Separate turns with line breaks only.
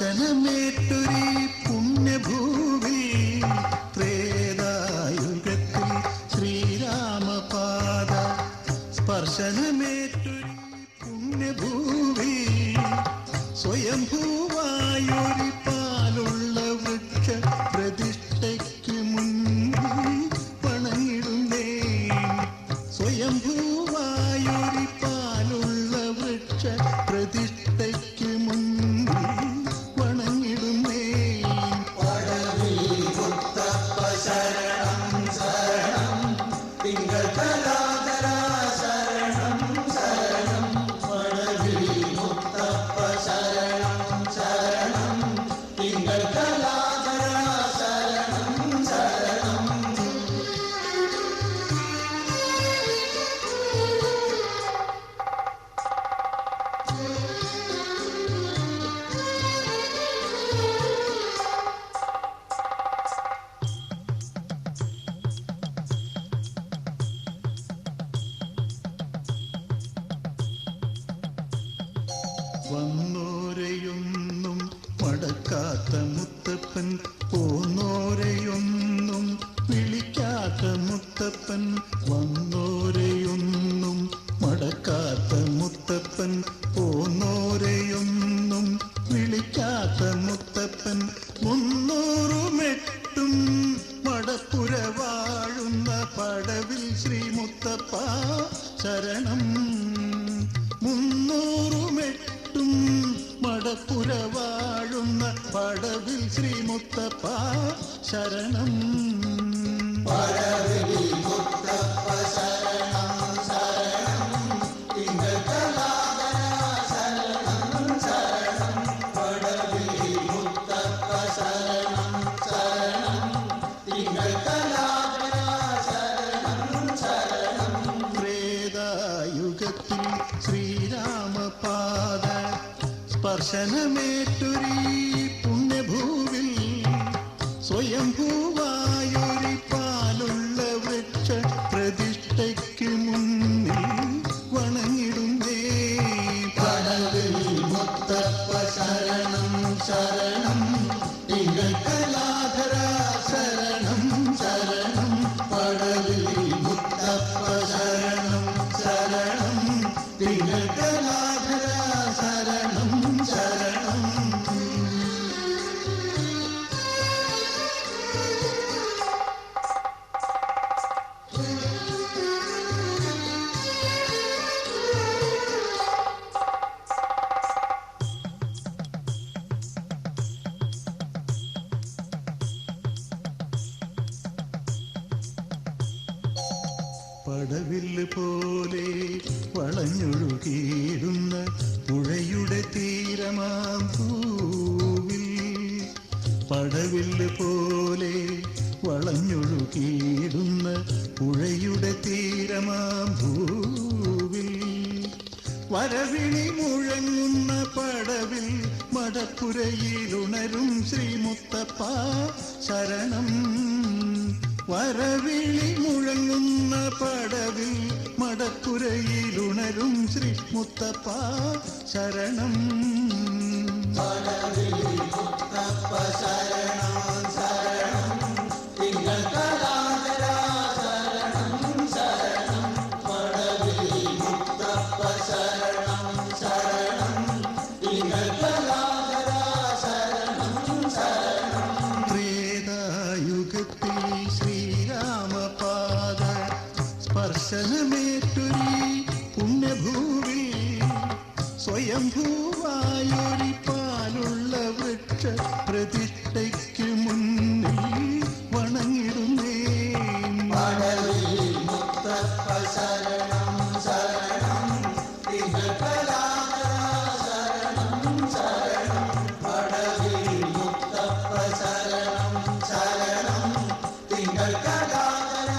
സ്പർശനമേറ്റൊരു പുണ്യഭൂവി ത്രേതായുഗത്തിൽ ശ്രീരാമപാദ സ്പർശനമേറ്റൊരു പുണ്യഭൂവി സ്വയംഭൂവായൊരു പാലുള്ള വൃക്ഷ പ്രതിഷ്ഠയ്ക്ക് മുന്നിൽ വണങ്ങിടുന്നേ സ്വയംഭൂവായൊരു പാലുള്ള വൃക്ഷ പ്രതിഷ്ഠയ്ക്ക് മുന്നിൽ വണങ്ങിടുന്നേ
പടവിൽ മുത്തപ്പ ശരണം ശരണം തിങ്കൾ കലാധര ശരണം ശരണം പടവിൽ മുത്തപ്പ ശരണം ശരണം തിങ്കൾ കലാധര ശരണം ശരണം
വന്നോരെയൊന്നും മടക്കാത്ത മുത്തപ്പൻ പോന്നോരെയൊന്നും വിളിക്കാത്ത മുത്തപ്പൻ വന്നോരെയൊന്നും മടക്കാത്ത മുത്തപ്പൻ പോന്നോരെയൊന്നും വിളിക്കാത്ത മുത്തപ്പൻ 308 മടപ്പുര വാഴുന്ന പടവിൽ ശ്രീ മുത്തപ്പ ശരണം 308 മടപ്പുര വാഴുന്ന പടവിൽ ശ്രീ മുത്തപ്പ ശരണം
പടവിൽ മുത്തപ്പ ശരണം ശരണം തിങ്കൾ കലാധര ശരണം ശരണം പടവിൽ മുത്തപ്പ ശരണം ശരണം തിങ്കൾ കലാധര ശരണം ശരണം
ത്രേതായുഗത്തിൽ ശ്രീരാമപാദ സ്പർശനമേറ്റൊരു പുണ്യഭൂവിൽ സ്വയംഭൂവായൊരു പാലുള്ള വൃക്ഷ പ്രതിഷ്ഠയ്ക്ക് മുന്നിൽ വണങ്ങിടുന്നേ
പടവിൽ മുത്തപ്പ ശരണം ശരണം തിങ്കൾ കലാധര ശരണം ശരണം പടവിൽ മുത്തപ്പ ശരണം ശരണം തിങ്കൾ കലാധര ശരണം ശരണം
പടവില്ല് പോലെ വളഞ്ഞൊഴുകിയിടുന്ന പുഴയുടെ തീരമാം ഭൂവിൽ പടവില്ല് പോലെ വളഞ്ഞൊഴുകിയിടുന്ന പുഴയുടെ തീരമാം ഭൂവിൽ വരവിളി മുഴങ്ങുന്ന പടവിൽ മടപ്പുരയിലുണരും ശ്രീ മുത്തപ്പ ശരണം വരവിളി മുഴങ്ങുന്ന പടവിൽ മടപ്പുരയിലുണരും ശ്രീ മുത്തപ്പ ശരണം
പടവിൽ മുത്തപ്പ ശരണം ശരണം തിങ്കൾ കലാധര ശരണം ശരണം പടവിൽ മുത്തപ്പ ശരണം ശരണം തിങ്കൾ കലാധര ശരണം ശരണം
ത്രേതായുഗത്തിൽ ശ്രീരാമപാദ സ്പർശനമേറ്റൊരു പുണ്യഭൂവി സ്വയംഭൂവായൊരു പാലുള്ള വൃക്ഷ പ്രതിഷ്ഠയ്ക്ക് മുന്നിൽ വണങ്ങിടുന്നേ
പടവിൽ മുത്തപ്പ ശരണം ശരണം തിങ്കൾ കലാധര ശരണം ശരണം പടവിൽ മുത്തപ്പ ശരണം ശരണം തിങ്കൾ കലാധര